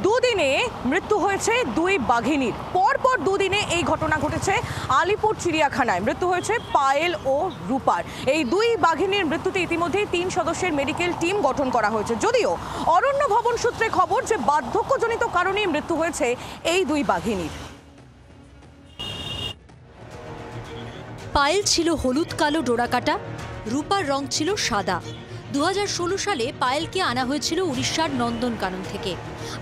দুদিনে মৃত্যু হয়েছে দুই বাঘিনীর। পরপর দুদিনে এই ঘটনা ঘটেছে আলিপুর চিড়িয়াখানায়। মৃত্যু হয়েছে পায়েল ও রূপার। এই দুই বাঘিনীর মৃত্যুতে ইতিমধ্যে 3 সদস্যের মেডিকেল টিম গঠন করা হয়েছে। যদিও অরণ্য ভবন সূত্রে খবর যে বার্ধক্যজনিত কারণেই মৃত্যু হয়েছে এই দুই বাঘিনীর। পায়েল ছিল হলুদ কালো ডোরাকাটা, রূপার রং ছিল সাদা। 2016 সালে পায়েলকে আনা হয়েছিল উড়িষ্যার নন্দনকানন থেকে,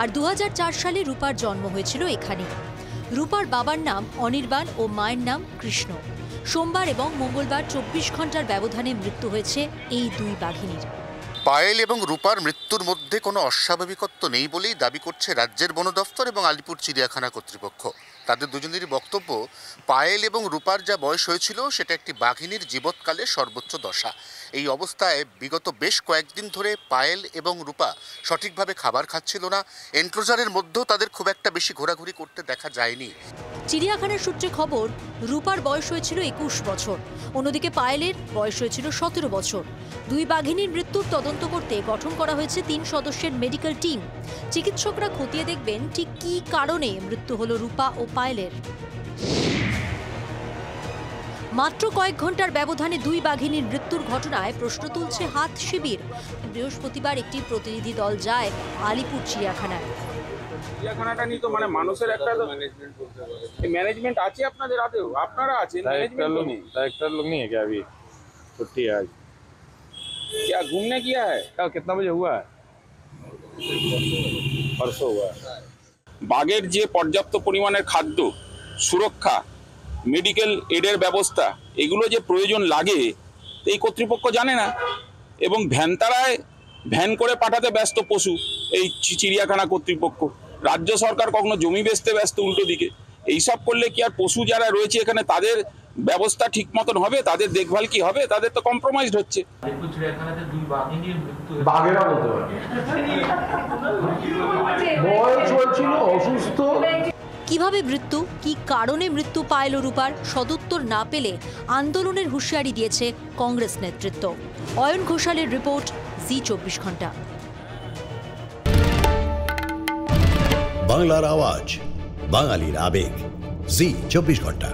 আর 2004 সালে রূপার জন্ম হয়েছিল এখানে। রূপার বাবার নাম অনির্বাণ ও মায়ের নাম কৃষ্ণ। সোমবার এবং মঙ্গলবার 24 ঘন্টার ব্যবধানে মৃত্যু হয়েছে এই দুই বাঘিনীর। পায়েল এবং রূপার মৃত্যুর মধ্যে কোনো অস্বাভাবিকত্ব নেই বলেই দাবি করছে রাজ্যের বন দফতর এবং আলিপুর চিড়িয়াখানা কর্তৃপক্ষ। তাদের দুজনেরই বক্তব্য, পায়েল এবং রূপার যা বয়স হয়েছিল সেটা একটি বাঘিনীর জীবৎকালে সর্বোচ্চ দশা। এই অবস্থায় বিগত বেশ কয়েকদিন ধরে পায়েল এবং রূপা সঠিকভাবে খাবার খাচ্ছিল না। এনক্লোজারের মধ্যেও তাদের খুব একটা বেশি ঘোরাঘুরি করতে দেখা যায়নি। চিড়িয়াখানার সূত্রে খবর, রূপার বয়স হয়েছিল 21 বছর, অন্যদিকে পায়েলের বয়স হয়েছিল 17 বছর। দুই বাঘিনীর মৃত্যুর তদন্ত করতে গঠন করা হয়েছে 3 সদস্যের মেডিকেল টিম। চিকিৎসকরা খতিয়ে দেখবেন ঠিক কী কারণে মৃত্যু হলো রূপা ও পায়েলের। মাত্র কয়েক ঘন্টার ব্যবধানে দুই বাঘিনীর মৃত্যুর ঘটনায় প্রশ্ন তুলছে হাত শিবির। বৃহস্পতিবার একটি প্রতিনিধি দল যায় আলিপুর চিড়িয়াখানায়। চিড়িয়াখানাটা নিয়ে তো মানে মানুষের একটা मैनेजमेंट আছে আপনাদের হাতেও, আপনারা আছেন मैनेजमेंट डायरेक्टर लोग नहीं है क्या? अभी छुट्टी है आज। क्या घूमने किया है? कल कितना बजे हुआ है? परसों हुआ है। বাঘের যে পর্যাপ্ত পরিমাণের খাদ্য, সুরক্ষা, মেডিকেল এডের ব্যবস্থা, এগুলো যে প্রয়োজন লাগে এই কর্তৃপক্ষ জানে না, এবং ভ্যানতারায় ভ্যান করে পাঠাতে ব্যস্ত পশু এই চিড়িয়াখানা কর্তৃপক্ষ। রাজ্য সরকার কখনো জমি বেচতে ব্যস্ত উল্টো দিকে। এইসব করলে কি আর পশু যারা রয়েছে এখানে তাদের ব্যবস্থা ঠিক মতন হবে? তাদের দেখভাল কি হবে? তাদের তো কম্প্রোমাইজড হচ্ছে। কিভাবে মৃত্যু, কি কারণে মৃত্যু পায়েল ও রূপার সদুত্তর না পেলে আন্দোলনের হুঁশিয়ারি দিয়েছে কংগ্রেস নেতৃত্ব। অয়ন ঘোষালের রিপোর্ট, জি 24 ঘন্টা। বাংলার আওয়াজ, বাঙালির আবেগ, জি 24 ঘন্টা।